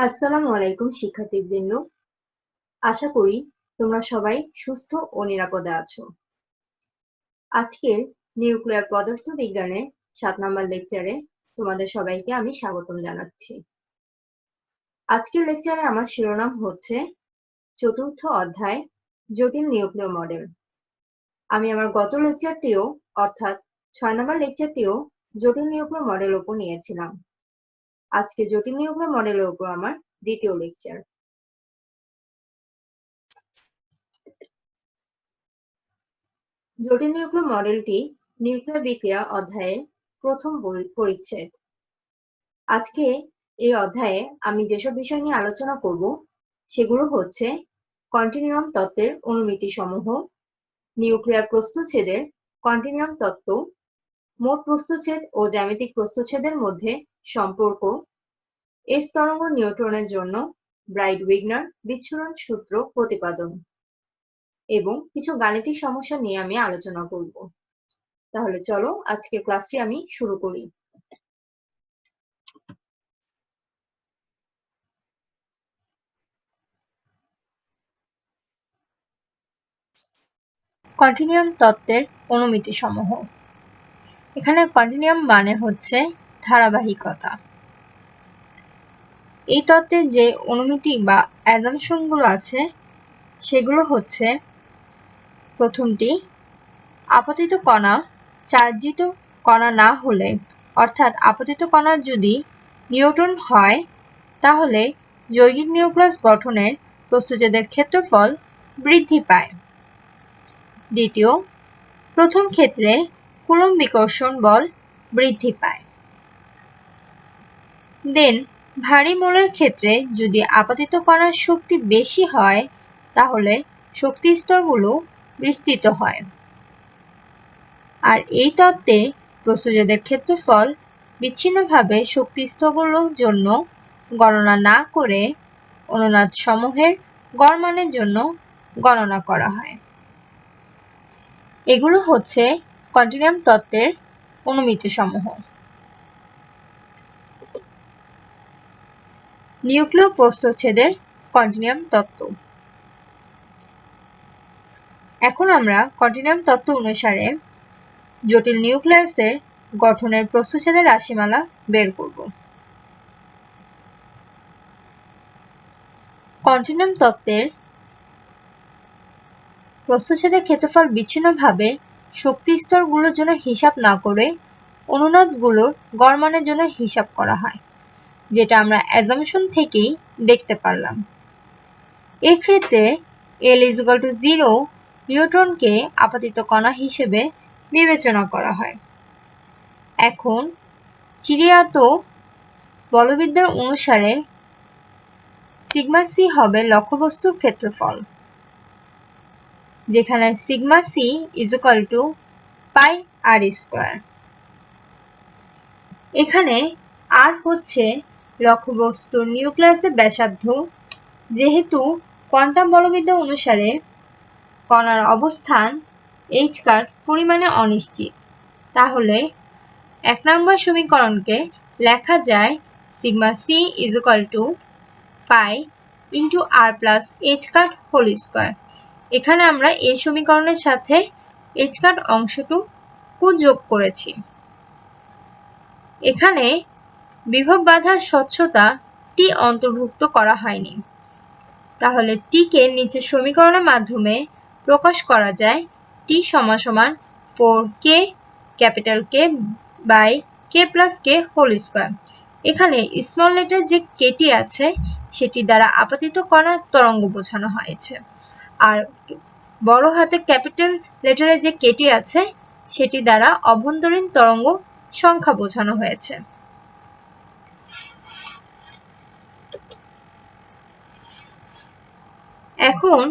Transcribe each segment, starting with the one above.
আসসালামু আলাইকুম শিক্ষার্থীবৃন্দ। আশা করি তোমরা সবাই সুস্থ ও নিরাপদে আছো। আজকের নিউক্লিয়ার পদার্থ বিজ্ঞানের 7 নম্বর লেকচারে তোমাদের সবাইকে আমি স্বাগতম জানাচ্ছি। আজকের লেকচারে আমার শিরোনাম হচ্ছে চতুর্থ অধ্যায় জটিল নিউক্লিয় মডেল। আমি আমার গত লেকচারটিও অর্থাৎ 6 নম্বর লেকচারটিও জটিল নিউক্লিয় মডেল উপর নিয়েছিলাম। আজকে জটিল নিউক্লিয় মডেলের উপর আমার দ্বিতীয় লেকচার। জটিল নিউক্লিয় মডেলটি নিউক্লিয় বিক্রিয়া অধ্যায়ের প্রথম পরিচ্ছেদ। আজকে এই অধ্যায়ে আমি যেসব বিষয় নিয়ে আলোচনা করব সেগুলো হচ্ছে কন্টিনিউয়াম তত্ত্বের অনুমিতি সমূহ, নিউক্লিয়ার প্রস্থচ্ছেদের কন্টিনিউয়াম তত্ত্ব, মোট প্রস্থচ্ছেদ ও জ্যামিতিক প্রস্থচ্ছেদের মধ্যে সম্পর্ক, এস তরঙ্গ নিউট্রনের জন্য ব্রাইট-উইগনার বিচ্ছুরণ সূত্র প্রতিপাদন এবং কিছু গাণিতিক সমস্যা নিয়ে আমি আলোচনা করব। তাহলে চলো আজকের ক্লাসটি আমি শুরু করি। কন্টিনিউয়াম তত্ত্বের অনুমিতি সমূহ। এখানে কন্টিনিউয়াম মানে হচ্ছে ধারাবাহিকতা। এই তত্ত্বের যে অনুমিতি বা অ্যাজাম্পশন গুলো আছে সেগুলো হচ্ছে, প্রথমটি, আপতিত কণা চার্জিত কণা না হলে অর্থাৎ আপতিত কণা যদি নিউট্রন হয় তাহলে যৌগিক নিউক্লিয়াস গঠনের প্রস্থচ্ছেদের ক্ষেত্রফল বৃদ্ধি পায়। দ্বিতীয়, প্রথম ক্ষেত্রে কুলম্ব বিকর্ষণ বল বৃদ্ধি পায়। দেন ভারী মৌলের ক্ষেত্রে যদি আপতিত কণার শক্তি বেশি হয় তাহলে শক্তি স্তরগুলো বিস্তৃত হয়। আর এই তত্ত্বে প্রস্থচ্ছেদের ক্ষেত্রফল বিচ্ছিন্নভাবে শক্তি স্তরগুলোর জন্য গণনা না করে অনুনাদ সমূহের গড় মানের জন্য গণনা করা হয়। এগুলো হচ্ছে কন্টিনিউয়াম তত্ত্বের অনুমিতি সমূহ। নিউক্লিয় প্রস্থচ্ছেদের কন্টিনিউয়াম তত্ত্ব। এখন আমরা কন্টিনিউয়াম তত্ত্ব অনুসারে জটিল নিউক্লিয়াসের গঠনের প্রস্থচ্ছেদের রাশিমালা বের করব। কন্টিনিউয়াম তত্ত্বের প্রস্থচ্ছেদের ক্ষেত্রফল বিচ্ছিন্নভাবে শক্তি স্তরগুলোর জন্য হিসাব না করে অনুনাদগুলোর গড় মানের জন্য হিসাব করা হয়, যেটা আমরা অ্যাজাম্পশন থেকেই দেখতে পারলাম। এক্ষেত্রে L=0 নিউট্রনকে আপতিত কণা হিসেবে বিবেচনা করা হয়। এখন চিরিয়াত বলবিদ্যার অনুসারে সিগমা সি হবে লক্ষ্যবস্তুর ক্ষেত্রফল, যেখানে সিগমা সি পাই আর স্কয়ার। এখানে আর হচ্ছে লক্ষ্যবস্তুর নিউক্লিয়াসের ব্যাসার্ধ। যেহেতু কোয়ান্টাম বলবিদ্যা অনুসারে কণার অবস্থান h পরিমাণে অনিশ্চিত, তাহলে 1 নম্বর সমীকরণকে লেখা যায় সিগমা সি পাই ইন্টু আর প্লাস h হোল স্কয়ার। এখানে আমরা এই সমীকরণের সাথে h অংশটুকু যোগ করেছি। এখানে বিভব বাধার স্বচ্ছতা টি অন্তর্ভুক্ত করা হয়নি, তাহলে টি কে নিচের সমীকরণের মাধ্যমে প্রকাশ করা যায় t = 4k K by k plus k whole square. এখানে স্মল লেটার যে কেটি আছে সেটি দ্বারা আপতিত কণার তরঙ্গ বোঝানো হয়েছে, আর বড় হাতে ক্যাপিটাল লেটারে যে কেটি আছে সেটি দ্বারা অভ্যন্তরীণ তরঙ্গ সংখ্যা বোঝানো হয়েছে। এখন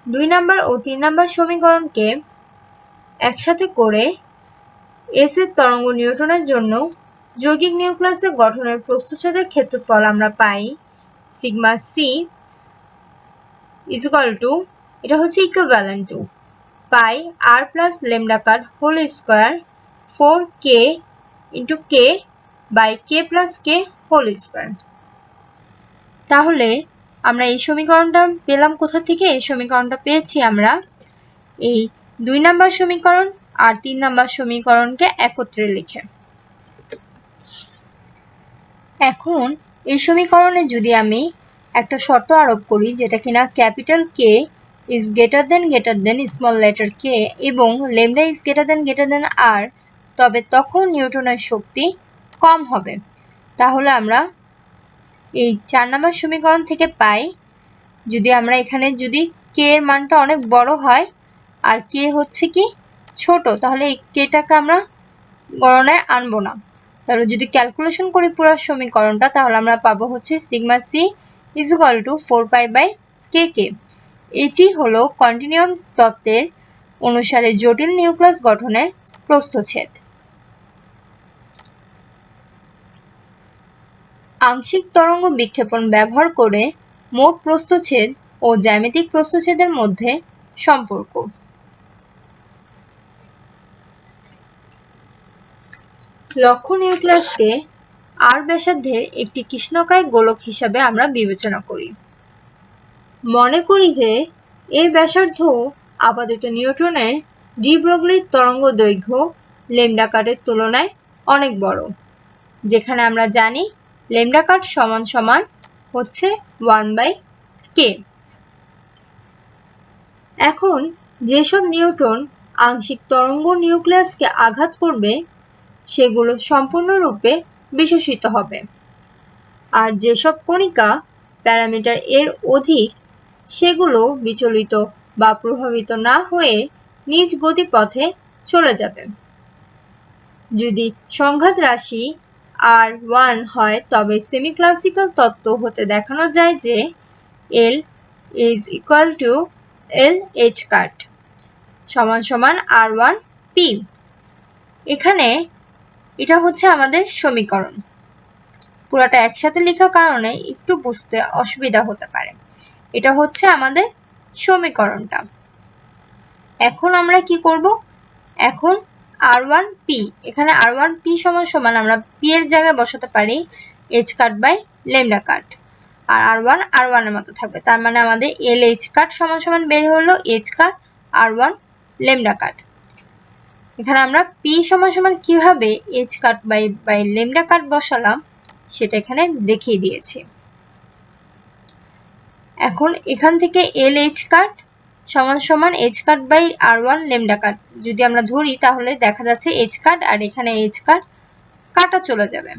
2 নম্বর ও 3 নম্বর সমীকরণকে একসাথে করে এস এর তরঙ্গ নিউট্রনের জন্য যৌগিক নিউক্লিয়াসের গঠনের প্রস্থচ্ছেদের ক্ষেত্রফল আমরা পাই সিগমা সি এটা হচ্ছে ইকুইভ্যালেন্ট টু পাই আর plus lambda cut whole square 4k into k by k plus k whole square. তাহলে আমরা এই সমীকরণটা পেলাম কোথা থেকে? এই সমীকরণটা পেয়েছি আমরা এই 2 নম্বর সমীকরণ আর 3 নম্বর সমীকরণকে একত্রে লিখে। এখন এই সমীকরণে যদি আমি একটা শর্ত আরোপ করি যেটা কিনা capital K is greater than small letter K এবং lambda is greater than R, তবে তখন নিউটনের শক্তি কম হবে। তাহলে আমরা এই 4 নম্বর সমীকরণ থেকে পাই, যদি আমরা এখানে যদি কে এর মানটা অনেক বড় হয় আর কে হচ্ছে কি ছোট, তাহলে এই কেটাকে আমরা গণনায় আনবো না। তাহলে যদি ক্যালকুলেশন করি পুরো সমীকরণটা, তাহলে আমরা পাবো হচ্ছে sigma c is equal to 4π/kk। এটি হলো কন্টিনিউয়াম তত্ত্বের অনুসারে জটিল নিউক্লিয়াস গঠনের প্রস্থচ্ছেদ। আংশিক তরঙ্গ বিক্ষেপণ ব্যবহার করে মোট প্রস্থচ্ছেদ ও জ্যামিতিক প্রস্থচ্ছেদের মধ্যে সম্পর্ক। লক্ষ্য নিউক্লিয়াসকে আর ব্যাসার্ধের একটি কৃষ্ণকায় গোলক হিসাবে আমরা বিবেচনা করি। মনে করি যে এর ব্যাসার্ধ আপাতত নিউটনের ডি ব্রগলির তরঙ্গ দৈর্ঘ্য ল্যামডা কাটের তুলনায় অনেক বড়, যেখানে আমরা জানি ল্যামডা কাট সমান সমান হচ্ছে 1/k। এখন যেসব নিউট্রন আংশিক তরঙ্গ নিউক্লিয়াসকে আঘাত করবে সেগুলো সম্পূর্ণরূপে বিশেষিত হবে, আর যেসব কণিকা প্যারামিটার এর অধিক সেগুলো বিচলিত বা প্রভাবিত না হয়ে নিজ গতিপথে চলে যাবে। যদি সংঘাত রাশি R1 হয় তবে সেমিক্লাসিক্যাল তত্ত্ব হতে দেখানো যায় যে L is equal to LH কাট সমান সমান R1P। এখানে এটা হচ্ছে আমাদের সমীকরণ। পুরোটা একসাথে লেখার কারণে একটু বুঝতে অসুবিধা হতে পারে। এটা হচ্ছে আমাদের সমীকরণটা। এখন আমরা কি করব? এখন R1P, এখানে R1P সমান সমান আমরা P এর জায়গায় বসাতে পারি H cut by lambda cut, আর R1 R1 এর মতো থাকবে। তার মানে আমাদের LH কাট সমান সমান বের হলো H কাট R1 ল্যামডা কাট। এখানে আমরা P সমান সমান কিভাবে H কাট বাই ল্যামডা কাট বসালাম সেটা এখানে দেখিয়ে দিয়েছি। এখন এখান থেকে LH কাট সমান সমান H cut by R1 lambda cut যদি আমরা ধরি, তাহলে দেখা যাচ্ছে H কাট আর এখানে H কাট কাটা চলে যাবে,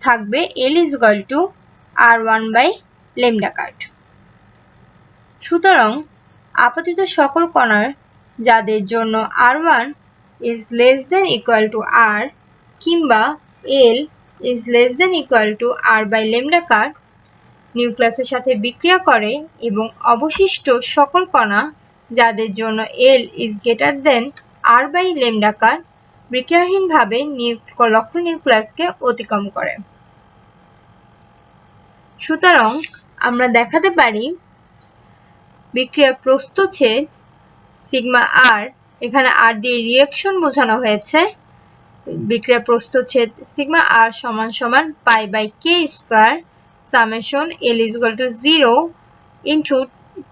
থাকবে L is equal to R1 by lambda cut. সুতরাং আপাতত সকল কণার যাদের জন্য R1 is less than equal to R কিংবা L is less than equal to R by lambda cut নিউক্লিয়াসের সাথে বিক্রিয়া করে এবং অবশিষ্ট সকল কণা যাদের জন্য L is greater than R by lambda cut বিক্রিয়াহীনভাবে লক্ষ্য নিউক্লিয়াসকে অতিক্রম করে। সুতরাং আমরা দেখাতে পারি বিক্রিয়ার প্রস্থচ্ছেদ সিগমা R, এখানে R দিয়ে রিঅ্যাকশন বোঝানো হয়েছে, বিক্রিয়ার প্রস্থচ্ছেদ সিগমা R সমান সমান π/k square summation L is equal to 0 into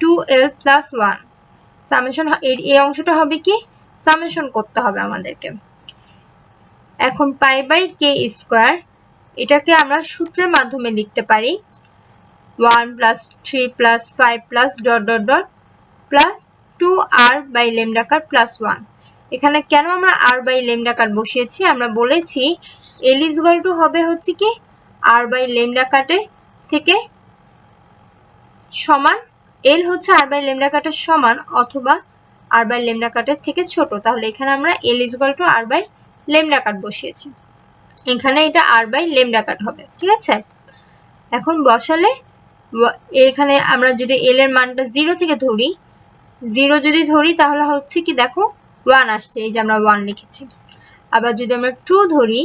2L plus 1। Summation এই অংশটা হবে কি সামেশন করতে হবে আমাদেরকে। এখন π/k স্কয়ার এটাকে আমরা সূত্রের মাধ্যমে লিখতে পারি 1 plus 3 plus 5 plus dot dot dot plus 2R by lambda cut plus 1। এখানে কেন আমরা R by ল্যামডা কাট বসিয়েছি? আমরা বলেছি L is equal to হবে হচ্ছে কি R by ল্যামডা কাটে থেকে সমান, L হচ্ছে R by ল্যামডা কাটের সমান অথবা R by ল্যামডা কাটের থেকে ছোট, তাহলে এখানে আমরা L is equal to R by lambda cut বসিয়েছি, এখানে এটা R by ল্যামডা কাট হবে। ঠিক আছে, এখন বসালে এখানে আমরা যদি L এর মানটা 0 থেকে ধরি, 0 যদি ধরি তাহলে হচ্ছে কি দেখো 1 আসছে, এই যে আমরা 1 লিখেছি। আবার যদি আমরা 2 ধরি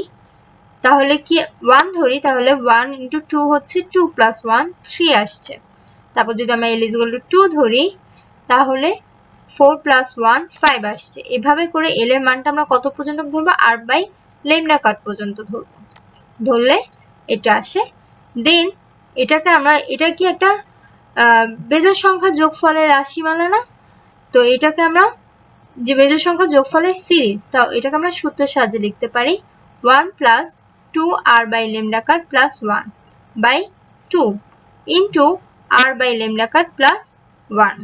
তাহলে কি 1 ধরি তাহলে 1 into 2 হচ্ছে 2 plus 1 3 আসছে। তারপর যদি আমরা L is equal to 2 ধরি তাহলে 4 plus 1 5 আসছে। এভাবে করে L এর মানটা আমরা কত পর্যন্ত ধরবো? R by ল্যামডা কাট পর্যন্ত ধরবো, ধরলে এটা আসে। দেন এটা কি একটা বেজোড় সংখ্যা যোগফলের রাশিমালা না? তো এটাকে আমরা যে বেজোড় সংখ্যা যোগফলের সিরিজ, তাও এটাকে আমরা সূত্রের সাহায্যে লিখতে পারি 1 plus 2r by lambda cut plus 1 by 2 into r by lambda cut plus 1।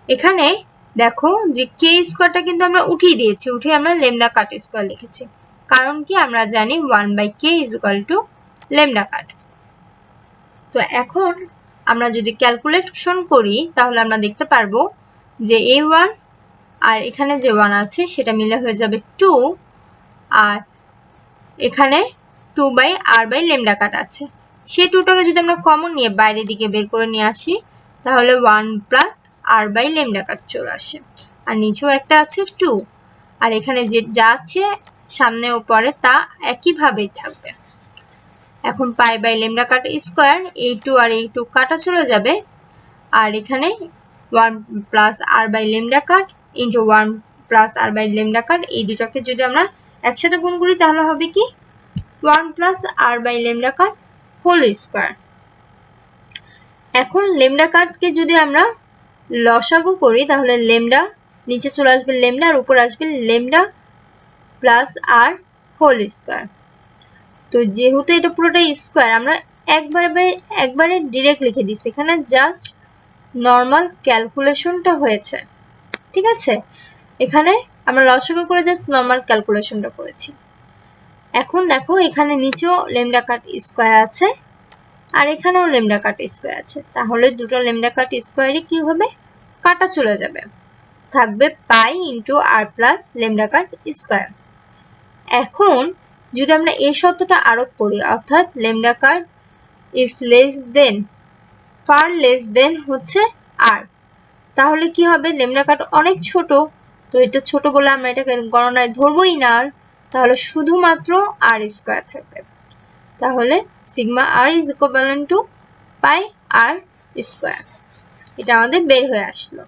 এখানে দেখো যে কে স্কোয়ারটা কিন্তু আমরা উঠিয়ে দিয়েছি, উঠে আমরা ল্যামডা কাট স্কোয়ার লিখেছি, কারণ কি আমরা জানি 1 by K is equal to lambda cut. তো এখন আমরা যদি ক্যালকুলেশন করি তাহলে আমরা দেখতে পারবো যে a1 আর এখানে যে 1 আছে সেটা মিলে হয়ে যাবে 2, আর এখানে 2 বাই r বাই ল্যামডা কাট আছে, সেই 2টাকে যদি আমরা কমন নিয়ে বাইরের দিকে বের করে নিয়ে আসি তাহলে 1 প্লাস r বাই ল্যামডা কাট চলে আসে, আর নিচেও একটা আছে 2, আর এখানে যে যা আছে সামনে ও পরে তা একইভাবেই থাকবে। এখন pi by lambda cut square, এই 2 আর এই 2 কাটা চলে যাবে, আর এখানে 1 plus r by lambda cut into 1 plus r by lambda cut, এই দুটাকে যদি আমরা একসাথে গুণ করি তাহলে হবে কি 1 plus r by lambda cut whole square. এখন ল্যামডা কাটকে যদি আমরা লসাগু করি তাহলে ল্যামডা নিচে চলে আসবে ল্যামডা, আর উপর আসবে lambda plus r whole square. তো যেহেতু এটা পুরোটাই স্কোয়ার, আমরা একবারে ডিরেক্ট লিখে দিচ্ছি, এখানে জাস্ট নর্মাল ক্যালকুলেশনটা হয়েছে, ঠিক আছে? এখানে আমরা লসাগু করে জাস্ট নর্মাল ক্যালকুলেশনটা করেছি। এখন দেখো এখানে নিচেও ল্যামডা কাট স্কোয়ার আছে, আর এখানেও ল্যামডা কাট স্কোয়ার আছে, তাহলে দুটো ল্যামডা কাট স্কোয়ারই কি হবে, কাটা চলে যাবে, থাকবে pi into r plus lambda cut square. এখন যদি আমরা এই শর্তটা আরোপ করি, অর্থাৎ lambda cut is less than far less than হচ্ছে r, তাহলে কি হবে, ল্যামডা কাট অনেক ছোট, তো এটা ছোট বলে আমরা এটাকে গণনায় ধরবই না, আর তাহলে শুধুমাত্র r স্কোয়ার থাকবে, তাহলে sigma r is equivalent to pi r square, এটা আমাদের বের হয়ে আসলো।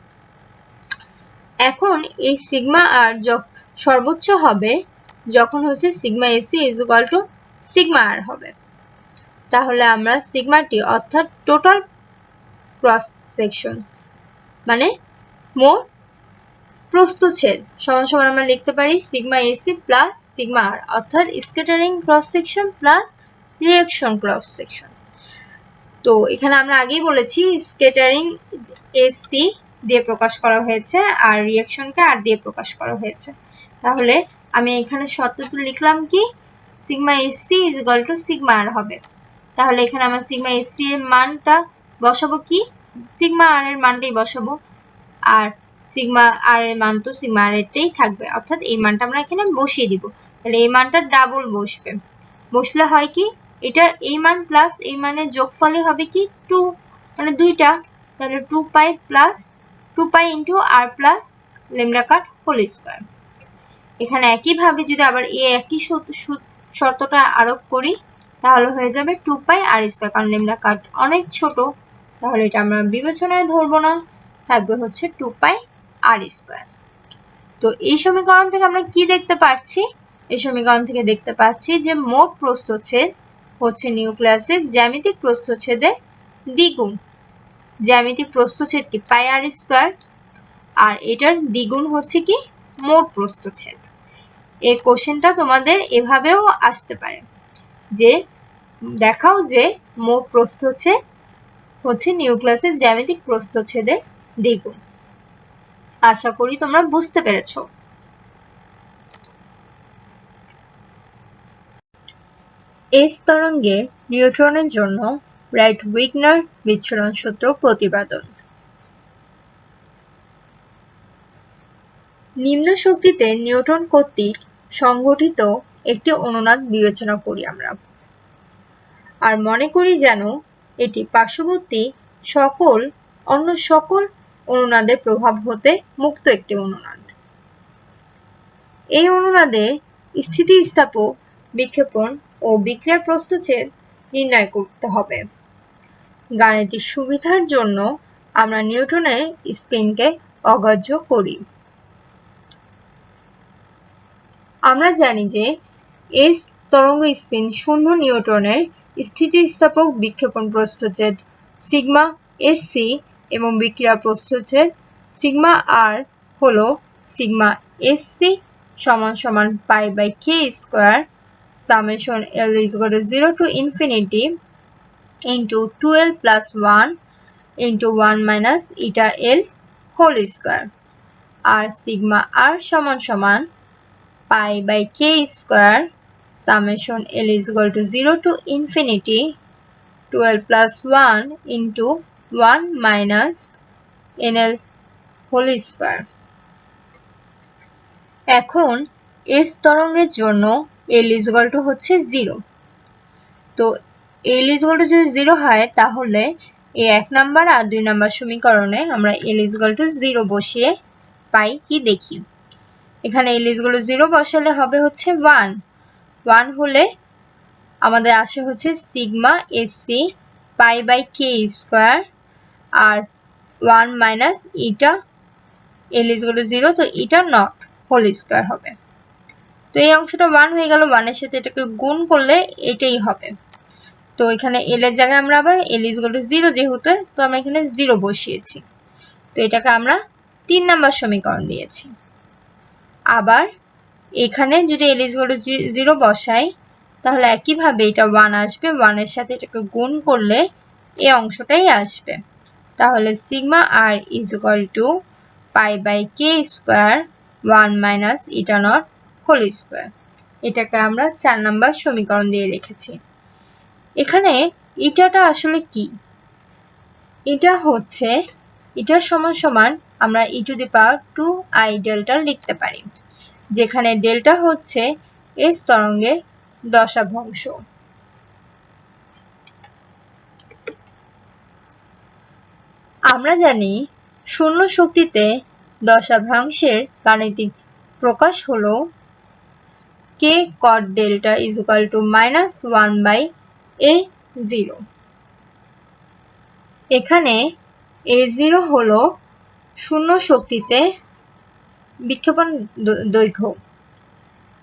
এখন এই সিগমা r সর্বোচ্চ হবে যখন হচ্ছে sigma AC is equal to sigma r হবে, তাহলে আমরা সিগমাটি অর্থাৎ টোটাল ক্রস সেকশন মানে মোট প্রস্থচ্ছেদ সমান সমান আমরা লিখতে পারি সিগমা এসি প্লাস সিগমা আর, অর্থাৎ scattering cross section plus reaction cross section. তো এখানে আমরা আগেই বলেছি স্ক্যাটারিং এসি দিয়ে প্রকাশ করা হয়েছে আর রিঅ্যাকশনকে আর দিয়ে প্রকাশ করা হয়েছে, তাহলে আমি এখানে শর্তটি লিখলাম কি sigma AC is equal to sigma R হবে, তাহলে এখানে আমরা সিগমা এসি এর মানটা বসাবো কি সিগমা আর এর মানটাই বসাবো, আর সিগমা আর এর মান তো সিগমা আর এরটাই থাকবে, অর্থাৎ এই মানটা আমরা এখানে বসিয়ে দিব, তাহলে এই মানটা ডাবল বসবে, বসলে হয় কি এটা এই মান প্লাস এই মানের যোগফলে হবে কি 2, মানে দুইটা, তাহলে 2 পাই প্লাস 2 পাই ইন্টু আর plus lambda cut whole square. এখানে একইভাবে যদি আবার এই একই শর্তটা আরোপ করি তাহলে হয়ে যাবে 2 পাই আর স্কয়ার, কারণ ল্যামডা কাট অনেক ছোট, তাহলে এটা আমরা বিবেচনায় ধরবো না, থাকবে হচ্ছে 2 পাই আর স্কয়ার। তো এই সমীকরণ থেকে আমরা কি দেখতে পাচ্ছি, এই সমীকরণ থেকে দেখতে পাচ্ছি যে মোট প্রস্থচ্ছেদ হচ্ছে নিউক্লিয়াসের জ্যামিতিক প্রস্থচ্ছেদের দ্বিগুণ, জ্যামিতিক প্রস্থচ্ছেদ কি পাই আর স্কয়ার, আর এটার দ্বিগুণ হচ্ছে কি মোট প্রস্থচ্ছেদ। এই কোশ্চেনটা তোমাদের এভাবেও আসতে পারে যে দেখাও যে মোট প্রস্থচ্ছেদ হচ্ছে নিউক্লিয়াসের জ্যামিতিক প্রস্থচ্ছেদের দ্বিগুণ। আশা করি তোমরা বুঝতে পেরেছো। এস তরঙ্গের নিউট্রনের জন্য রাইট-উইগনার বিচ্ছুরণ সূত্র প্রতিপাদন। নিম্ন শক্তিতে নিউটন কর্তৃক সংঘটিত একটি অনুনাদ বিবেচনা করি আমরা, আর মনে করি যেন এটি পার্শ্ববর্তী অন্য সকল অনুনাদের প্রভাব হতে মুক্ত একটি অনুনাদ। এই অনুনাদে স্থিতিস্থাপক বিক্ষেপণ ও বিক্রিয়ার প্রস্থচ্ছেদ নির্ণয় করতে হবে। গাণিতিক সুবিধার জন্য আমরা নিউটনের স্পিনকে অগ্রাহ্য করি। আমরা জানি যে এস তরঙ্গ স্পিন 0 নিউটনের স্থিতিস্থাপক বিক্ষেপণ প্রস্থচ্ছেদ সিগমা এসসি এবং বিক্রিয়া প্রস্থচ্ছেদ সিগমা আর হলো সিগমা এসসি সমান সমান pi by k square summation L is equal to 0 to infinity into 2L plus 1 into 1 minus eta L whole square R sigma r সমান সমান pi by k square summation L is equal to 0 to infinity 12 plus 1 into 1 minus nl whole square এখন s তরঙ্গের জন্য L is equal to হচ্ছে 0 তো L is equal to যদি 0 হয় তাহলে এই 1 নাম্বার আর 2 নাম্বার সমীকরণে আমরা L is equal to 0 বসিয়ে পাই কি দেখি এখানে L is equal to 0 বসালে হবে হচ্ছে 1 1 হলে আমাদের আসে হচ্ছে sigma SC pi by k square আর 1 minus eta L is equal to 0 তো ইটা নট হোল স্কয়ার হবে তো এই অংশটা 1 হয়ে গেল 1 এর সাথে এটাকে গুণ করলে এটাই হবে তো এখানে L এর জায়গায় আমরা আবার L is equal to 0 যেহেতু তো আমরা এখানে 0 বসিয়েছি তো এটাকে আমরা 3 নাম্বার সমীকরণ দিয়েছি আবার এখানে যদি L is equal to 0 বসাই তাহলে একই ভাবে এটা 1 আসবে 1 এর সাথে এটাকে গুণ করলে এই অংশটাই আসবে তাহলে sigma r is equal to pi by k square 1 minus eta naught whole square এটাকে আমরা 4 নাম্বার সমীকরণ দিয়ে রেখেছি এখানে ইটাটা আসলে কি এটা হচ্ছে এটা সমান সমান আমরা e to the power 2i delta লিখতে পারি যেখানে ডেল্টা হচ্ছে s তরঙ্গের দশাভ্রংশ আমরা জানি শূন্য শক্তিতে দশাভ্রংশের গাণিতিক প্রকাশ হলো k cot delta is equal to minus 1 by a0 এখানে a0 হলো শূন্য শক্তিতে বিক্ষেপণ দৈর্ঘ্য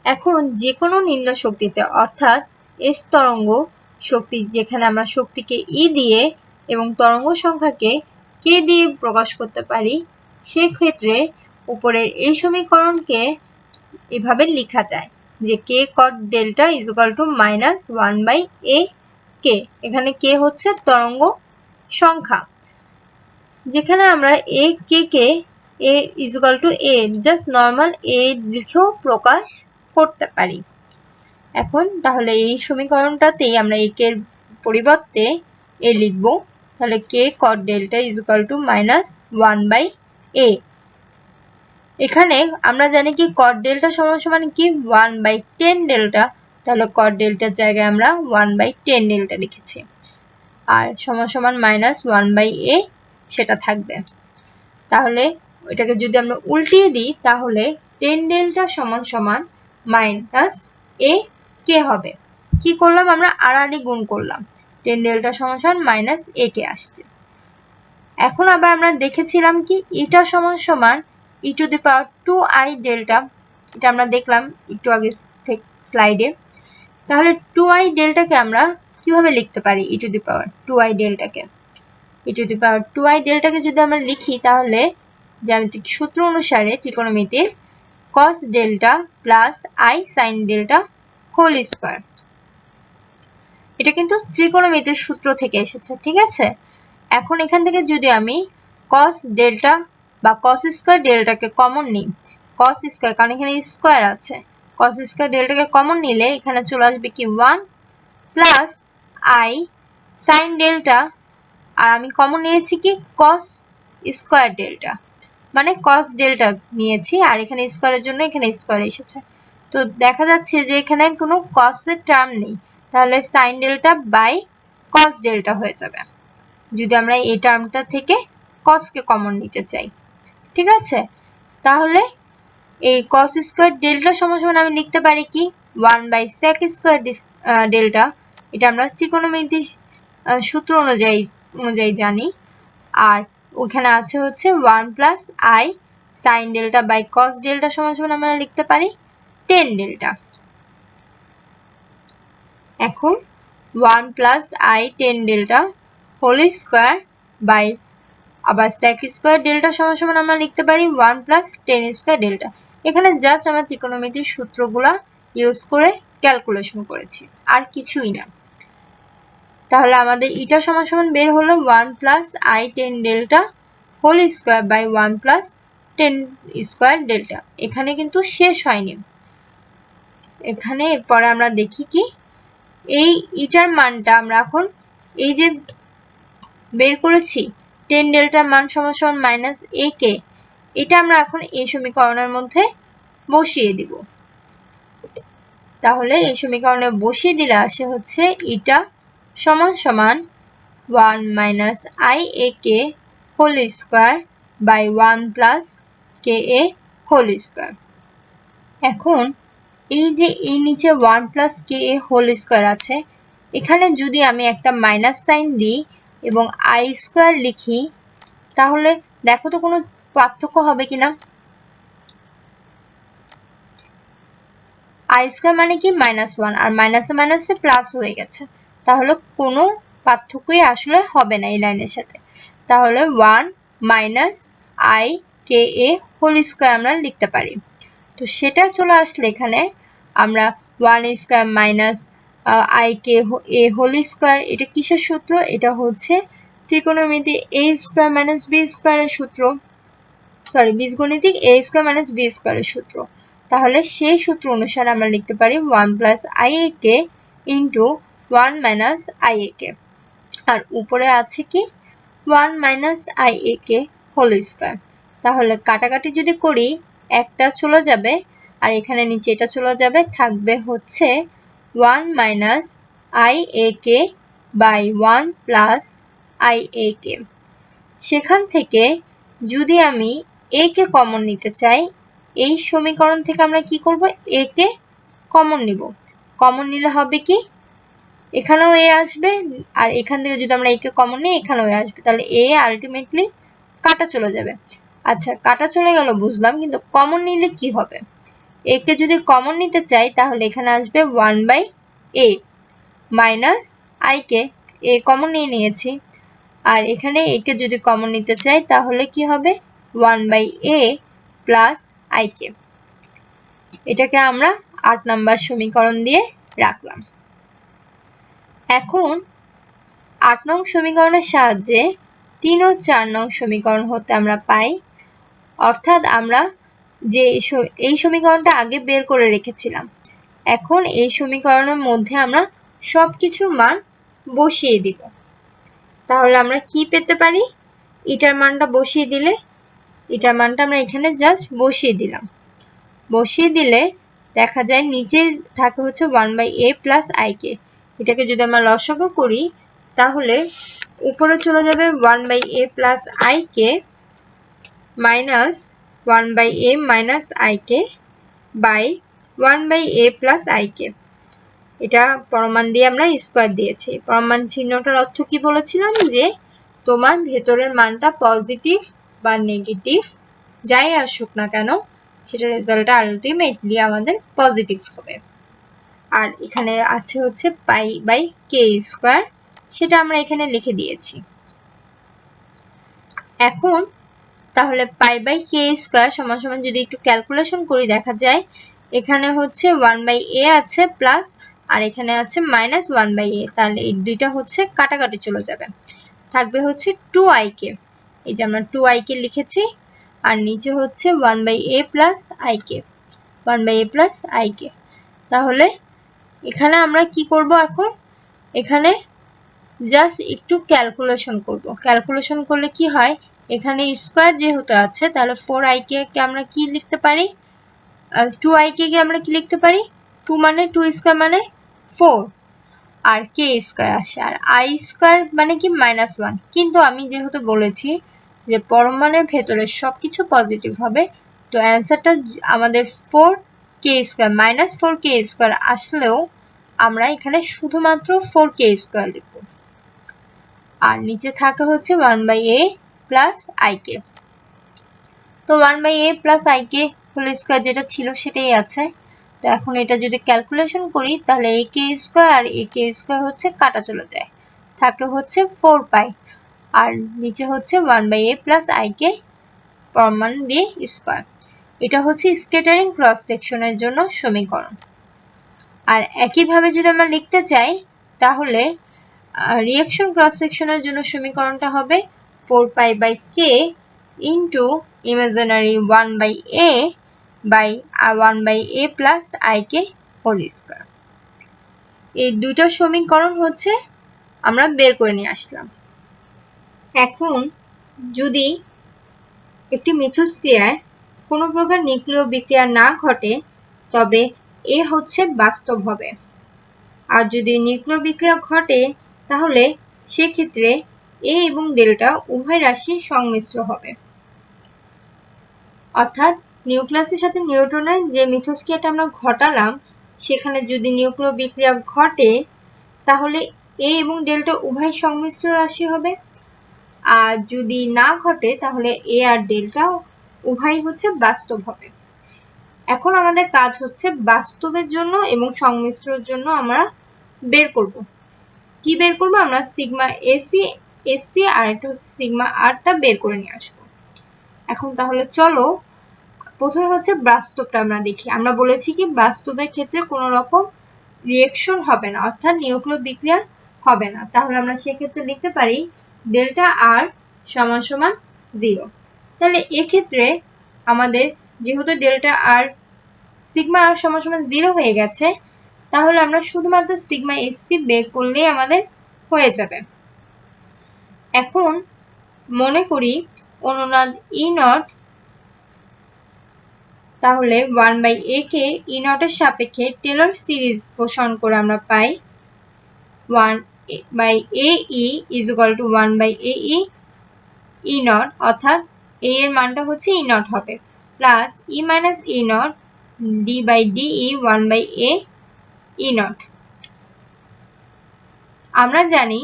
এখন যে কোনো নিম্ন শক্তিতে অর্থাৎ s তরঙ্গ শক্তি যেখানে আমরা শক্তিকে e দিয়ে এবং তরঙ্গ সংখ্যাকে k দিয়ে প্রকাশ করতে পারি সেই ক্ষেত্রে উপরের এই সমীকরণকে এভাবে লেখা যায় যে k cot delta is equal to minus 1 by a k এখানে k হচ্ছে তরঙ্গ সংখ্যা যেখানে আমরা a k K a is equal to a just normal a লিখেও প্রকাশ করতে পারি এখন তাহলে এই সমীকরণটাতেই আমরা a এর পরিবর্তে a লিখব তাহলে k cot delta is equal to minus 1 by a এখানে আমরা জানি কি cot delta সমান সমান কি 1 by 10 delta তাহলে cot delta জায়গায় আমরা 1 by 10 delta লিখেছি আর সমান সমান minus 1 by a সেটা থাকবে তাহলে এটাকে যদি আমরা উল্টিয়ে দিই তাহলে 10 delta সমান সমান minus a k হবে কি করলাম আমরা আড়াআড়ি গুণ করলাম 10 delta সমান সমান minus a k আসছে এখন আবার আমরা দেখেছিলাম কি এটা সমান সমান e to the power 2i delta এটা আমরা দেখলাম একটু আগে স্লাইডে তাহলে 2i delta কে আমরা কিভাবে লিখতে পারি e to the power 2i delta K e to the power 2i delta কে যদি আমরা লিখি তাহলে জ্যামিতিক সূত্র অনুসারে ত্রিকোণমিতির cos delta plus i sin delta whole square এটা কিন্তু ত্রিকোণমিতির সূত্র থেকে এসেছে ঠিক আছে এখন এখান থেকে যদি আমি cos delta বা cos square delta কে কমন নিই cos square কারণ এখানে স্কয়ার আছে cos square delta কে কমন নিলে এখানে চলে আসবে কি 1 plus i sin delta আর আমি কমন নিয়েছি কি cos square delta মানে cos delta নিয়েছি আর এখানে স্কয়ারের জন্য এখানে স্কয়ার এসেছে তো দেখা যাচ্ছে যে এখানে কোনো cos এর টার্ম নেই তাহলে sin delta by cos delta হয়ে যাবে যদি আমরা এই টার্মটা থেকে cos কে কমন নিতে চাই ঠিক আছে তাহলে এই cos স্কয়ার ডেল্টা সমান সমান আমি লিখতে পারি কি 1 by sec স্কয়ার ডেল্টা এটা আমরা ত্রিকোণমিতির সূত্র অনুযায়ী জানি আর ওখানে আছে হচ্ছে 1 plus i sin delta by cos delta সমান সমান আমরা লিখতে পারি 10 delta এখন 1 plus I tan delta whole square by আবার sec স্কোয়ার ডেল্টা সমান সমান আমরা লিখতে পারি 1 প্লাস tan স্কোয়ার ডেল্টা। এখানে জাস্ট আমরা ত্রিকোণমিতির সূত্রগুলা ইউজ করে ক্যালকুলেশন করেছি, আর কিছুই না। তাহলে আমাদের ইটা সমান সমান বের হলো 1 plus I tan delta whole square by 1 plus tan square delta. এখানে কিন্তু শেষ হয়নি, এখানে পরে আমরা দেখি কি এই ইটার মানটা আমরা এখন এই যে বের করেছি tan ডেল্টার মান সমান সমান মাইনাস a কে, এটা আমরা এখন এই সমীকরণের মধ্যে বসিয়ে দিব। তাহলে এই সমীকরণে বসিয়ে দিলে আসে হচ্ছে ইটা সমান সমান 1 minus I a k whole square by 1 plus k a whole square. এখন এই যে এই নিচে 1 plus k a whole square আছে, এখানে যদি আমি একটা মাইনাস সাইন দিই এবং I স্কোয়ার লিখি, তাহলে দেখো তো কোনো পার্থক্য হবে কিনা। I স্কোয়ার মানে কি -1, আর মাইনাসে মাইনাসে প্লাস হয়ে গেছে, তাহলে কোনো পার্থক্যই আসলে হবে না এই লাইনের সাথে। তাহলে 1 minus I k a whole square আমরা লিখতে পারি। তো সেটা চলে আসলে এখানে আমরা 1 square minus I k a whole square, এটা কিসের সূত্র? এটা হচ্ছে ত্রিকোণমিতি a স্কোয়ার মাইনাস b স্কোয়ারের সূত্র, সরি বীজগণিতিক a স্কোয়ার মাইনাস b স্কোয়ারের সূত্র। তাহলে সেই সূত্র অনুসারে আমরা লিখতে পারি 1 plus I a k into 1 minus I a k, আর উপরে আছে কি 1 minus I a k whole square. তাহলে কাটাকাটি যদি করি একটা চলে যাবে, আর এখানে নিচে এটা চলে যাবে, থাকবে হচ্ছে 1 minus I a k by 1 plus I a k. সেখান থেকে যদি আমি a কে কমন নিতে চাই, এই সমীকরণ থেকে আমরা কি করব, a কে কমন নিব। কমন নিলে হবে কি এখানেও a আসবে, আর এখান থেকে যদি আমরা a কে কমন নিই এখানেও a আসবে, তাহলে a আলটিমেটলি কাটা চলে যাবে। আচ্ছা কাটা চলে গেল বুঝলাম, কিন্তু কমন নিলে কি হবে? a কে যদি কমন নিতে চাই তাহলে এখানে আসবে 1 by a minus I k a common নিয়ে নিয়েছি, আর এখানে a কে যদি কমন নিতে চাই তাহলে কি হবে 1 বাই a প্লাস I কে। এটাকে আমরা 8 নাম্বার সমীকরণ দিয়ে রাখলাম। এখন 8 নং সমীকরণের সাহায্যে 3 ও 4 নং সমীকরণ হতে আমরা পাই, অর্থাৎ আমরা যে এই সমীকরণটা আগে বের করে রেখেছিলাম, এখন এই সমীকরণের মধ্যে আমরা সবকিছুর মান বসিয়ে দিব। তাহলে আমরা কি পেতে পারি, এটার মানটা বসিয়ে দিলে, এটার মানটা আমরা এখানে জাস্ট বসিয়ে দিলাম। বসিয়ে দিলে দেখা যায় নিচে থাকে হচ্ছে 1 বাই a প্লাস I কে। এটাকে যদি আমরা লসাগু করি তাহলে উপরে চলে যাবে 1 by a plus I k minus 1 by a minus I k by 1 by a plus I k. এটা পরমাণ দিয়ে আমরা স্কোয়ার দিয়েছি। পরমাণ চিহ্নটার অর্থ কি বলেছিলাম, যে তোমার ভেতরের মানটা পজিটিভ বা নেগেটিভ যাই আসুক না কেন, সেটা রেজাল্টটা আলটিমেটলি আমাদের পজিটিভ হবে। আর এখানে আছে হচ্ছে পাই বাই কে স্কোয়ার, সেটা আমরা এখানে লিখে দিয়েছি। এখন তাহলে পাই বাই কে স্কোয়ার সমান সমান যদি একটু ক্যালকুলেশন করি দেখা যায় এখানে হচ্ছে 1 বাই a আছে প্লাস, আর এখানে আছে মাইনাস 1 বাই a, তাহলে এই দুইটা হচ্ছে কাটাকাটি চলে যাবে, থাকবে হচ্ছে 2I কে। এই যে আমরা 2I কে লিখেছি, আর নিচে হচ্ছে 1 by a plus I k, 1 by a plus I k. তাহলে এখানে আমরা কি করব, এখন এখানে জাস্ট একটু ক্যালকুলেশন করব। ক্যালকুলেশন করলে কি হয়, এখানে স্কোয়ার যেহেতু আছে তাহলে 4I কে আমরা কি লিখতে পারি, 2I কে আমরা কি লিখতে পারি, 2 মানে 2 স্কোয়ার মানে 4, আর কে স্কোয়ার আসে, আর I স্কোয়ার মানে কি -1। কিন্তু আমি যেহেতু বলেছি যে পরমাণুর ভেতরে সবকিছু পজিটিভ হবে, তো অ্যান্সারটা আমাদের 4k স্কোয়ার -4k স্কোয়ার আসলেও আমরা এখানে শুধুমাত্র 4k স্কোয়ার লিখব, আর নিচে থাকে হচ্ছে 1 by a plus I k. তো 1 by a plus I k whole square যেটা ছিল সেটাই আছে, তো এখন এটা যদি ক্যালকুলেশন করি তাহলে a k স্কয়ার আর a k স্কয়ার হচ্ছে কাটা চলে যায়, থাকে হচ্ছে 4 পাই, আর নিচে হচ্ছে 1/a প্লাস i k প্রমাণ দিয়ে স্কয়ার। এটা হচ্ছে স্ক্যাটারিং ক্রস সেকশনের জন্য সমীকরণ। আর একইভাবে যদি আমরা লিখতে চাই তাহলে রিঅ্যাকশন ক্রস সেকশনের জন্য সমীকরণটা হবে 4 pi by k into imaginary 1/a by 1/a plus i k whole square. এই দুটো সমীকরণ হচ্ছে আমরা বের করে নিয়ে আসলাম। এখন যদি একটি মিথস্ক্রিয়ায় কোনো প্রকার নিউক্লিয় বিক্রিয়া না ঘটে তবে এ হচ্ছে বাস্তব হবে, আর যদি নিউক্লিয় বিক্রিয়া ঘটে তাহলে সেক্ষেত্রে এ এবং ডেল্টা উভয় রাশি সংমিশ্র হবে। অর্থাৎ নিউক্লিয়াসের সাথে নিউট্রনের যে মিথস্ক্রিয়াটা আমরা ঘটালাম সেখানে যদি নিউক্লিয় বিক্রিয়া ঘটে তাহলে এ এবং ডেল্টা উভয় সংমিশ্র রাশি হবে, আর যদি না ঘটে তাহলে এ আর ডেল্টা উভয় হচ্ছে বাস্তব হবে। এখন আমাদের কাজ হচ্ছে বাস্তবের জন্য এবং সংমিশ্রের জন্য আমরা বের করব। কি বের করব? আমরা সিগমা এসি আর একটু সিগমা আরটা বের করে নিয়ে আসবো। এখন তাহলে চলো প্রথমে হচ্ছে বাস্তবটা আমরা দেখি। আমরা বলেছি কি বাস্তবের ক্ষেত্রে কোনো রকম রিঅ্যাকশন হবে না, অর্থাৎ নিউক্লিয় বিক্রিয়া হবে না। তাহলে আমরা সেক্ষেত্রে লিখতে পারি ডেল্টা আর সমান সমান 0। তাহলে এক্ষেত্রে আমাদের যেহেতু ডেল্টা আর সিগমা আর সমান সমান 0 হয়ে গেছে, তাহলে আমরা শুধুমাত্র সিগমা এসসি বের করলেই আমাদের হয়ে যাবে। এখন মনে করি অনুনাদ ই নট, তাহলে 1/a কে ই নটের সাপেক্ষে টেলর সিরিজ প্রসারণ করে আমরা পাই 1/ae is equal to 1/ae E not, অর্থাৎ a এর মানটা হচ্ছে ই নট হবে, plus E minus E not d/de 1/a E not. আমরা জানি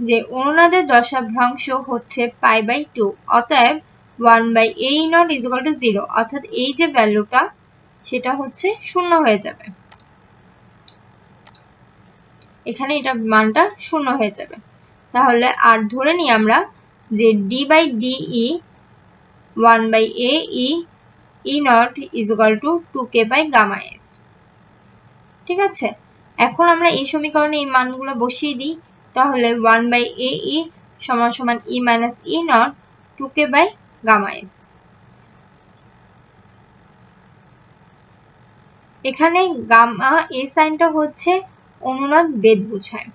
যে অনুনাদের দশাভ্রাংশ হচ্ছে π/2, অতএব 1/a E not is equal to 0, অর্থাৎ এই যে ভ্যালুটা সেটা হচ্ছে 0 হয়ে যাবে। এখানে এটা মানটা 0 হয়ে যাবে। তাহলে আর ধরে নিই আমরা যে d/de 1/a E not is equal to 2k by gamma s। ঠিক আছে, এখন আমরা এই সমীকরণে এই মানগুলো বসিয়ে দিই। তাহলে 1/ae সমান সমান e minus e naught 2k by gamma s। এখানে গামা এ সাইনটা হচ্ছে অনুনাদ বেদ বোঝায়।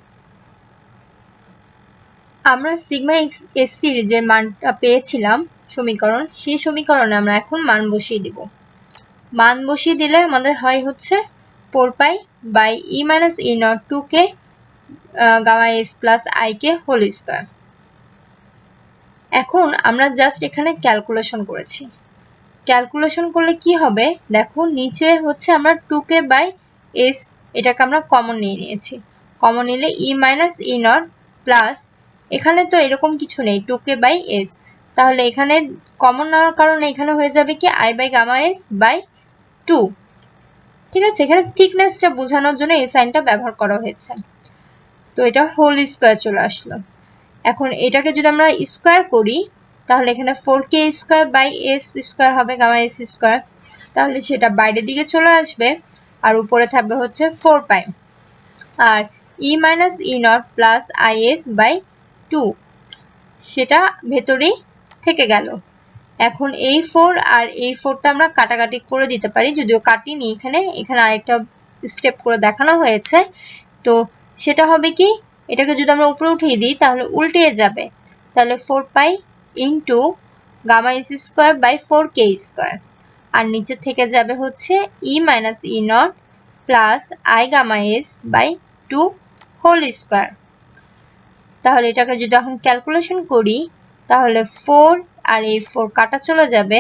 আমরা সিগমা এসসির যে মানটা পেয়েছিলাম সমীকরণ, সেই সমীকরণে আমরা এখন মান বসিয়ে দিব। মান বসিয়ে দিলে আমাদের হয় হচ্ছে 4 pi by E minus E naught 2k gamma S plus i k whole square. এখন আমরা জাস্ট এখানে ক্যালকুলেশন করেছি। ক্যালকুলেশন করলে কি হবে দেখো, নিচে হচ্ছে আমরা 2k বাই এস এটাকে আমরা কমন নিয়ে নিয়েছি। কমন নিলে ই মাইনাস ই নট প্লাস, এখানে তো এরকম কিছু নেই 2k বাই এস, তাহলে এখানে কমন নেওয়ার কারণে এখানে হয়ে যাবে কি i by gamma S by 2। ঠিক আছে, এখানে থিকনেসটা বোঝানোর জন্য এই সাইনটা ব্যবহার করা হয়েছে। তো এটা হোল স্কয়ার চলে আসলো। এখন এটাকে যদি আমরা স্কয়ার করি তাহলে এখানে 4k square by s square হবে গামা এস স্কয়ার, তাহলে সেটা বাইরের দিকে চলে আসবে আর উপরে থাকবে হচ্ছে 4 পাই, আর E minus E nought plus i S by 2 সেটা ভেতরেই থেকে গেল। এখন এই 4 আর এই 4টা আমরা কাটাকাটি করে দিতে পারি, যদিও কাটিনি, এখানে আরেকটা স্টেপ করে দেখানো হয়েছে। তো সেটা হবে কি, এটাকে যদি আমরা উপরে উঠিয়ে দিই তাহলে উল্টে যাবে, তাহলে 4 pi into gamma S square by 4k square, আর নিচে থেকে যাবে হচ্ছে E minus E nought plus i gamma S by 2 whole square. তাহলে এটাকে যদি এখন ক্যালকুলেশন করি তাহলে 4 আর এই 4 কাটা চলে যাবে,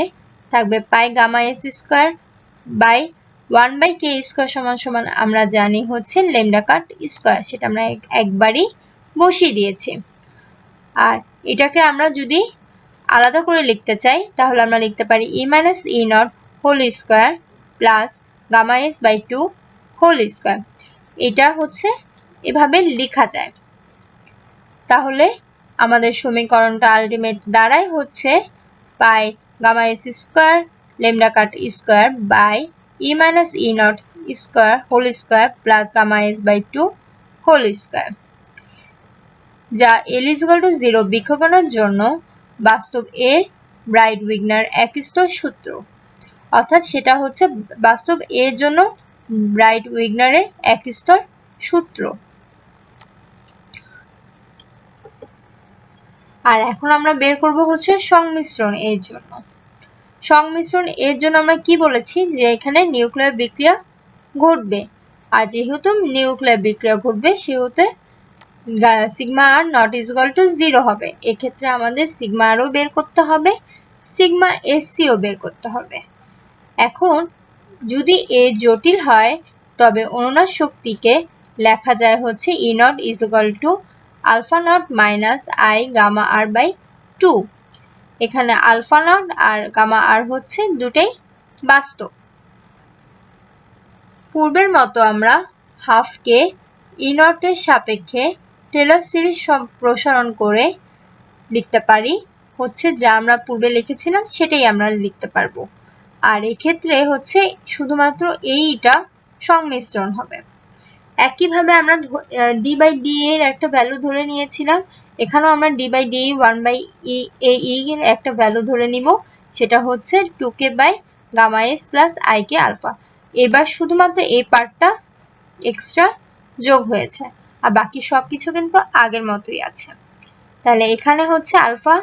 থাকবে pi gamma S square by 1/k square সমান সমান আমরা জানি হচ্ছে ল্যামডা কাট স্কয়ার, সেটা আমরা একবারই বসিয়ে দিয়েছি। আর এটাকে আমরা যদি আলাদা করে লিখতে চাই তাহলে আমরা লিখতে পারি E minus E nought whole square plus gamma S by 2 whole square. এটা হচ্ছে এভাবে লেখা যায়। তাহলে আমাদের সমীকরণটা আলটিমেট দাঁড়ায় হচ্ছে pi gamma S square lambda cut square by E minus E nought square whole square plus gamma S by 2 whole square, যা L = 0 বিক্ষেপণের জন্য বাস্তব এর ব্রাইট উইগনার এক স্তর সূত্র, অর্থাৎ সেটা হচ্ছে বাস্তব এর জন্য ব্রাইট উইগনারের এক স্তর সূত্র। আর এখন আমরা বের করব হচ্ছে সংমিশ্রণ এর জন্য। সংমিশ্রণ এর জন্য আমরা কি বলেছি যে এখানে নিউক্লিয়ার বিক্রিয়া ঘটবে, আর যেহেতু নিউক্লিয়ার বিক্রিয়া ঘটবে সেহেতু sigma are not equal two 0 হবে। এক্ষেত্রে আমাদের সিগমা আরও বের করতে হবে, সিগমা এসসিও বের করতে হবে। এখন যদি এ জটিল হয় তবে অনুনাদ শক্তিকে লেখা যায় হচ্ছে E nought equal to alpha nought minus i gamma R by 2। এখানে আলফা নট আর গামা আর হচ্ছে দুটাই বাস্তব। পূর্বের মতো আমরা হাফকে ই নটের সাপেক্ষে টেলর সিরিজ প্রসারণ করে লিখতে পারি হচ্ছে যা আমরা পূর্বে লিখেছিলাম সেটাই আমরা লিখতে পারবো। আর এক্ষেত্রে হচ্ছে শুধুমাত্র এইটা সংমিশ্রণ হবে। একইভাবে আমরা ডি বাই ডি এর একটা ভ্যালু ধরে নিয়েছিলাম, এখানেও আমরা ডি বাই ডি 1/e এর একটা ভ্যালু ধরে নিব, সেটা হচ্ছে 2k by gamma S plus i K alpha. এবার শুধুমাত্র এই পার্টটা এক্সট্রা যোগ হয়েছে, আর বাকি সবকিছু কিন্তু আগের মতোই আছে। তাহলে এখানে হচ্ছে আলফা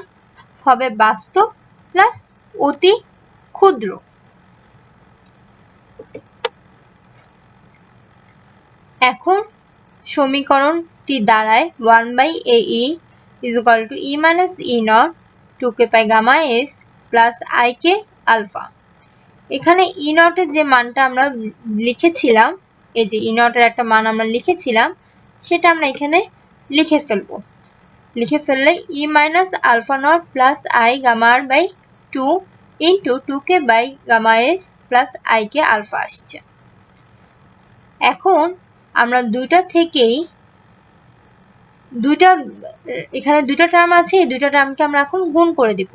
হবে বাস্তব প্লাস অতি ক্ষুদ্র। এখন সমীকরণটি দাঁড়ায় 1/ae equal to e minus E naught 2k pi gamma S plus i K alpha. এখানে ই নটের যে মানটা আমরা লিখেছিলাম, এই যে ই নটের একটা মান আমরা লিখেছিলাম, সেটা আমরা এখানে লিখে ফেলবো। লিখে ফেললে E minus alpha not plus i gamma R by 2 into 2k by gamma S plus i K alpha আসছে। এখন আমরা এখানে দুইটা টার্ম আছে, এই দুইটা টার্মকে আমরা এখন গুণ করে দিব।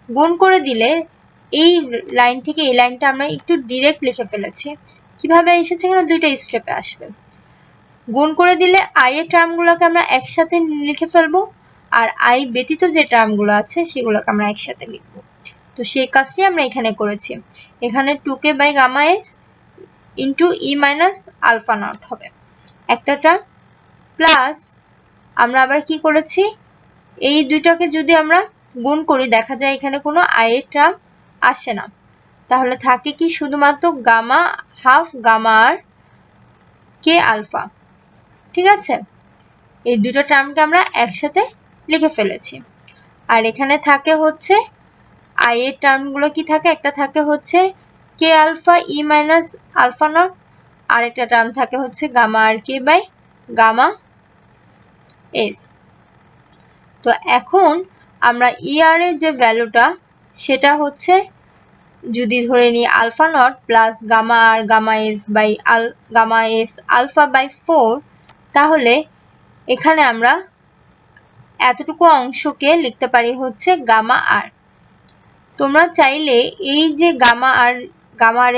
গুণ করে দিলে এই লাইন থেকে এই লাইনটা আমরা একটু ডিরেক্ট লিখে ফেলেছি। কিভাবে এসেছে? এখানে দুইটা স্টেপে আসবে। গুণ করে দিলে আই এর টার্মগুলোকে আমরা একসাথে লিখে ফেলবো, আর আই ব্যতীত যে টার্মগুলো আছে সেগুলোকে আমরা একসাথে লিখব। তো সেই কাজটি আমরা এখানে করেছি। এখানে 2k by gamma s into e minus alpha naught হবে একটা টার্ম, প্লাস আমরা আবার কি করেছি, এই দুইটাকে যদি আমরা গুণ করি দেখা যায় এখানে কোনো আই এর টার্ম আসে না, তাহলে থাকে কি শুধুমাত্র গামা হাফ গামা আর কে আলফা। ঠিক আছে, এই দুটো টার্মকে আমরা একসাথে লিখে ফেলেছি। আর এখানে থাকে হচ্ছে আই এর টার্মগুলো কি থাকে, একটা থাকে হচ্ছে কে আলফা ই মাইনাস আলফা নট, আর একটা টার্ম থাকে হচ্ছে gamma R K by gamma S. তো এখন আমরা ই আর এর যে ভ্যালুটা সেটা হচ্ছে যদি ধরে নিই alpha not plus gamma R gamma S by gamma s alpha by 4, তাহলে এখানে আমরা এতটুকু অংশকে লিখতে পারি হচ্ছে গামা আর। তোমরা চাইলে এই যে গামা আর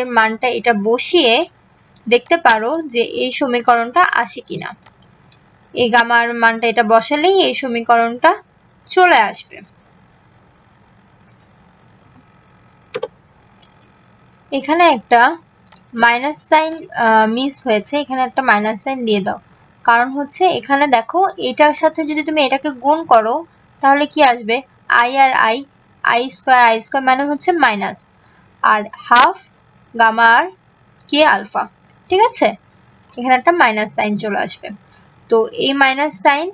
এর মানটা এটা বসিয়ে দেখতে পারো যে এই সমীকরণটা আসে কিনা। এই গামা আর মানটা এটা বসালেই এই সমীকরণটা চলে আসবে। এখানে একটা মাইনাস সাইন মিস হয়েছে, এখানে একটা মাইনাস সাইন দিয়ে দাও, কারণ হচ্ছে এখানে দেখো এটার সাথে যদি তুমি এটাকে গুণ করো তাহলে কি আসবে, আই আর আই স্কয়ার মানে হচ্ছে মাইনাস, আর হাফ গামা আর কে আলফা। ঠিক আছে, এখানে একটা মাইনাস সাইন চলে আসবে। তো এই মাইনাস সাইন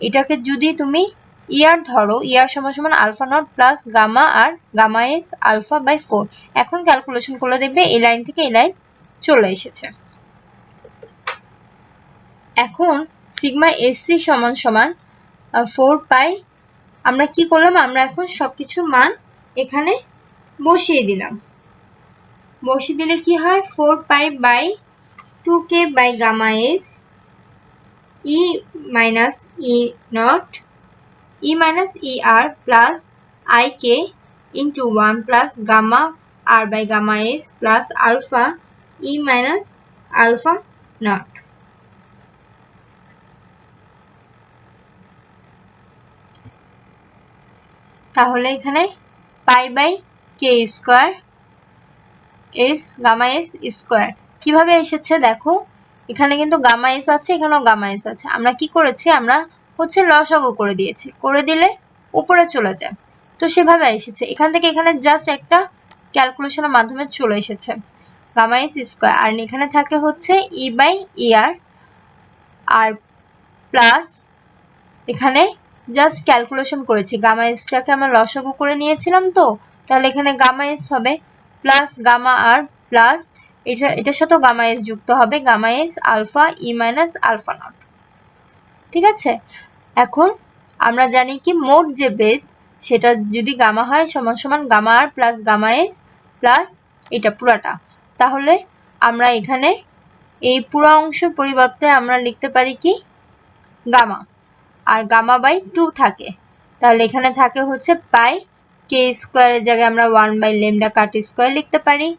এটাকে যদি তুমি ইয়ার ধরো, ইয়ার সমান সমান alpha not plus gamma R gamma s alpha by 4। এখন ক্যালকুলেশন করলে দেখবে এই লাইন থেকে এই লাইন চলে এসেছে। এখন সিগমা এসসি সমান সমান 4 পাই। আমরা কি করলাম, আমরা এখন সবকিছু মান এখানে বসিয়ে দিলাম। বসিয়ে দিলে কি হয় 4π/2k by gamma s e minus e naught e minus er plus ik into 1 plus gamma r by gamma s plus alpha e minus alpha naught. তাহলে এখানে π/k square s gamma s square কিভাবে এসেছে দেখো, এখানে কিন্তু gamma s আছে, এখানেও gamma s আছে। আমরা কি করেছি, আমরা হচ্ছে লসাগু করে দিয়েছি, করে দিলে উপরে চলে যায়, তো সেভাবে এসেছে। এখান থেকে এখানে জাস্ট একটা ক্যালকুলেশনের মাধ্যমে চলে এসেছে গামা s স্কয়ার, আর এখানে থাকে হচ্ছে e/er আর প্লাস এখানে জাস্ট ক্যালকুলেশন করেছি, গামা এসটাকে আমরা লসাগু করে নিয়েছিলাম, তো তাহলে এখানে গামা এস হবে প্লাস গামা আর প্লাস এটার সাথে গামা এস যুক্ত হবে, গামা এস আলফা ই মাইনাস আলফা নট। ঠিক আছে, এখন আমরা জানি কি মোট যে বেদ সেটা যদি গামা হয় সমান সমান গামা আর প্লাস গামা এস প্লাস এটা পুরাটা, তাহলে আমরা এখানে এই পুরো অংশ পরিবর্তে আমরা লিখতে পারি কি গামা, আর গামা বাই 2 থাকে, তাহলে এখানে থাকে হচ্ছে পাই কে স্কয়ারের জায়গায় আমরা 1 বাই ল্যামডা কাট স্কয়ার লিখতে পারি,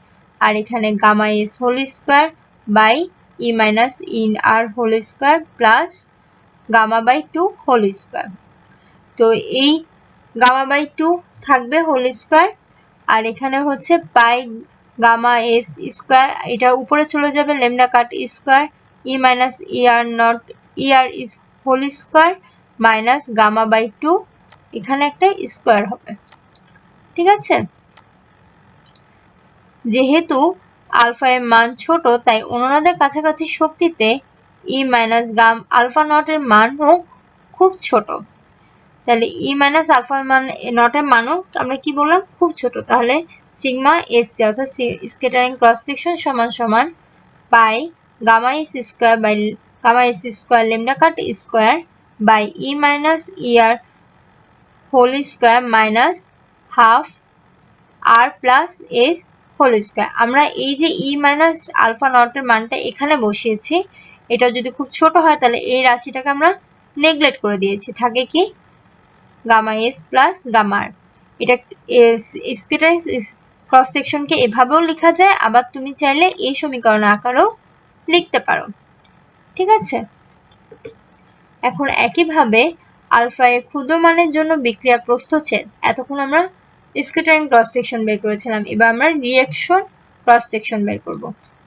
আর এখানে gamma S whole square by E minus in r whole square plus gamma by 2 whole square. তো এই গামা বাই 2 থাকবে হোল স্কয়ার, আর এখানে হচ্ছে পাই গামা এস স্কয়ার, এটা উপরে চলে যাবে lambda cut square e minus E r naught e r is whole square minus gamma by 2, এখানে একটা স্কয়ার হবে। ঠিক আছে, যেহেতু আলফা এর মান ছোট তাই অনুনাদের কাছাকাছি শক্তিতে ই মাইনাস গাম আলফা নটের মানও খুব ছোট, তাহলে ই মাইনাস আলফা নটের মানও আমরা কি বললাম খুব ছোট, তাহলে সিগমা এস অর্থাৎ স্ক্যাটারিং ক্রস সেকশন সমান সমান pi gamma S square by gamma S square lambda cut square by e minus er whole square minus half r plus s whole square। আমরা এই যে e minus alpha naught এর মানটা এখানে বসিয়েছি, এটা যদি খুব ছোট হয় তাহলে এই রাশিটাকে আমরা নেগলেক্ট করে দিয়েছি, থাকে কি gamma s plus gamma r। এটা স্ক্যাটারিং ক্রস সেকশনকে এভাবেও লেখা যায়, আবার তুমি চাইলে এই সমীকরণ আকারেও লিখতে পারো। ঠিক আছে, এখন একইভাবে আলফা এর ক্ষুদ্র মানের জন্য বিক্রিয়া প্রস্থচ্ছেদ, এতক্ষণ আমরা স্ক্যাটারিং ক্রস সেকশন বের করেছিলাম, এবার আমরা রিঅ্যাকশন ক্রস সেকশন বের করব।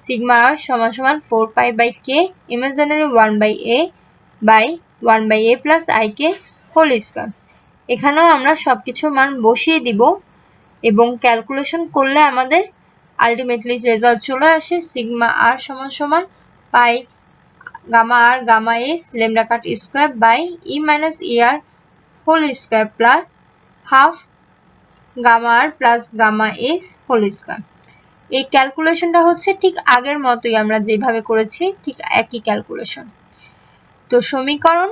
সিগমা আর সমান সমান 4π/k imaginary 1/a by 1/a plus ik whole square. এখানেও আমরা সবকিছুর মান বসিয়ে দিব এবং ক্যালকুলেশন করলে আমাদের আলটিমেটলি রেজাল্ট চলে আসে সিগমা আর সমান সমান pi gamma R gamma S lambda cut square by E minus E R whole square plus half gamma R plus gamma S whole square. এই ক্যালকুলেশনটা হচ্ছে ঠিক আগের মতোই আমরা যেভাবে করেছি ঠিক একই ক্যালকুলেশন। তো সমীকরণ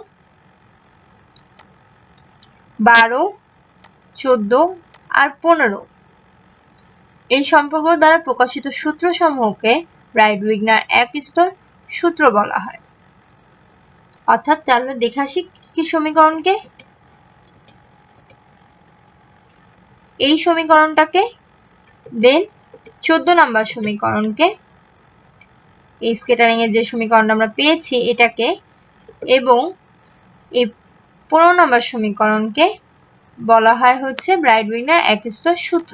12, 14 আর 15 এই সম্পর্ক দ্বারা প্রকাশিত সূত্রসমূহকে রাইট-উইগনার এক স্তর সূত্র বলা হয়। অর্থাৎ তাহলে দেখে আসি কি সমীকরণকে, এই সমীকরণটাকে দেন 14 নাম্বার সমীকরণকে, এই স্ক্যাটারিং এর যে সমীকরণটা আমরা পেয়েছি এটাকে, এবং এই 15 নাম্বার সমীকরণকে বলা হয় হচ্ছে রাইট-উইগনার এক স্তর সূত্র।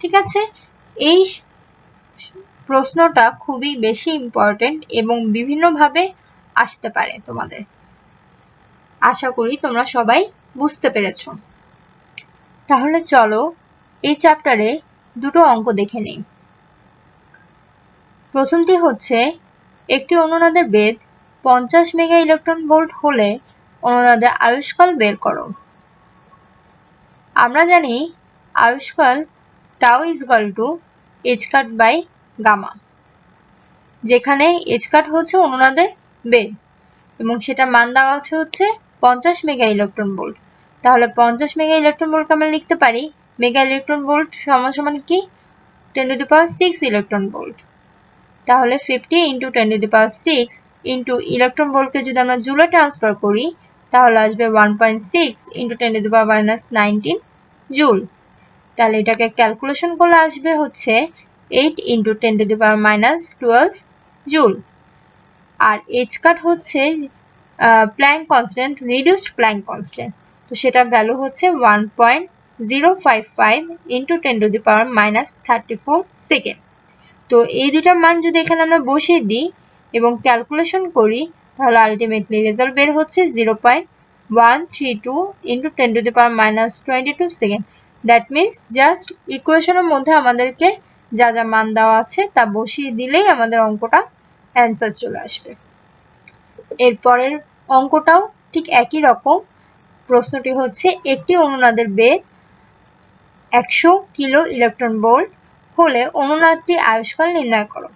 ঠিক আছে, এই প্রশ্নটা খুবই বেশি ইম্পর্টেন্ট এবং বিভিন্নভাবে আসতে পারে তোমাদের। আশা করি তোমরা সবাই বুঝতে পেরেছো। তাহলে চলো এই চ্যাপ্টারে দুটো অঙ্ক দেখে নেই। প্রথমটি হচ্ছে একটি অনুনাদের বেদ 50 মেগা ইলেকট্রন ভোল্ট হলে অনুনাদের আয়ুষ্কাল বের করো। আমরা জানি আয়ুষ্কাল tau is equal to H cut by gamma, যেখানে এইচ কাট হচ্ছে অনুনাদের বেদ এবং সেটা মান দেওয়া আছে হচ্ছে 50 মেগা ইলেকট্রন ভোল্ট। তাহলে 50 মেগা ইলেকট্রন ভোল্টকে আমরা লিখতে পারি মেগা ইলেকট্রন ভোল্ট সমান সমান কি 10⁶ ইলেকট্রন ভোল্ট। তাহলে 50 × 10⁶ ইন্টু ইলেকট্রন ভোল্টকে যদি আমরা জুলে ট্রান্সফার করি তাহলে আসবে 1.6 × 10⁻19 জুল। তাহলে এটাকে ক্যালকুলেশন করলে আসবে হচ্ছে 8 × 10⁻12 জুল। আর এইচ কাট হচ্ছে Planck constant, reduced Planck constant, তো সেটার ভ্যালু হচ্ছে 1.055 × 10⁻34 সেকেন্ড। তো এই দুটার মান যদি এখানে আমরা বসিয়ে দিই এবং ক্যালকুলেশন করি তাহলে আলটিমেটলি রেজাল্ট বের হচ্ছে 0.132 × 10⁻22 সেকেন্ড। দ্যাট মিনস জাস্ট ইকুয়েশনের মধ্যে আমাদেরকে যা যা মান দেওয়া আছে তা বসিয়ে দিলেই আমাদের অঙ্কটা অ্যান্সার চলে আসবে। এরপরের অঙ্কটাও ঠিক একই রকম। প্রশ্নটি হচ্ছে একটি অনুনাদের বেগ 100 কিলো ইলেকট্রন ভোল্ট হলে অনুনাদটির আয়ুষ্কাল নির্ণয় করো।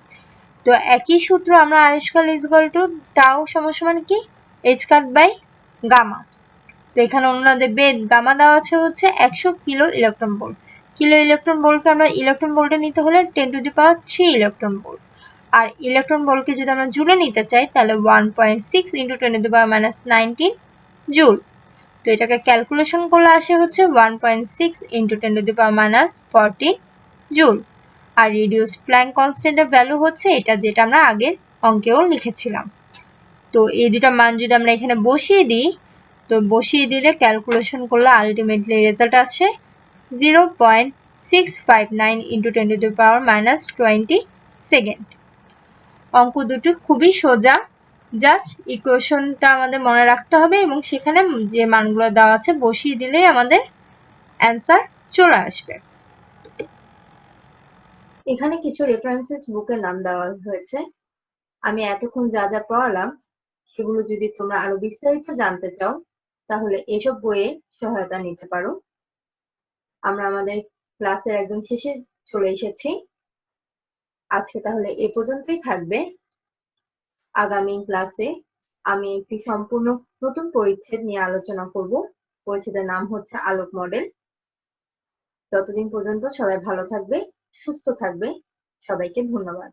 তো একই সূত্র, আমরা আয়ুষ্কাল ইকুয়াল টু টাউ সমান কি এইচ কাট বাই গামা। তো এখানে অনুনাদের বেগ গামা দেওয়া আছে হচ্ছে 100 kilo electron volt. Kilo electron ভোল্টকে আমরা ইলেকট্রন ভোল্টে নিতে হলে 10⁻³ ইলেকট্রন ভোল্ট, আর ইলেকট্রন ভোল্টকে যদি আমরা জুলে নিতে চাই তাহলে 1.6 × 10⁻19 জুল। তো এটাকে ক্যালকুলেশন করলে আসে হচ্ছে 1.6 × 10⁻14 জুল। আর রিডিউসড প্ল্যাঙ্ক কনস্ট্যান্টের ভ্যালু হচ্ছে এটা, যেটা আমরা আগের অঙ্কেও লিখেছিলাম। তো এই দুটা মান যদি আমরা এখানে বসিয়ে দিই, তো বসিয়ে দিলে ক্যালকুলেশন করলে আলটিমেটলি রেজাল্ট আসে 0.659 × 10⁻20 সেকেন্ড। অঙ্ক দুটি খুবই সোজা, জাস্ট ইকুয়েশনটা আমাদের মনে রাখতে হবে এবং সেখানে যে মানগুলো দেওয়া আছে বসিয়ে দিলেই আমাদের অ্যান্সার চলে আসবে। এখানে কিছু রেফারেন্সেস বুকের নাম দেওয়া হয়েছে। আমি এতক্ষণ যা যা পড়ালাম সেগুলো যদি তোমরা আরো বিস্তারিত জানতে চাও তাহলে এসব বইয়ে সহায়তা নিতে পারো। আমরা আমাদের ক্লাসের একদম শেষে চলে এসেছি। আজকে তাহলে এ পর্যন্তই থাকবে। আগামী ক্লাসে আমি একটি সম্পূর্ণ নতুন পরিচ্ছেদ নিয়ে আলোচনা করব। পরিচ্ছেদের নাম হচ্ছে আলোক মডেল। ততদিন পর্যন্ত সবাই ভালো থাকবে, সুস্থ থাকবে। সবাইকে ধন্যবাদ।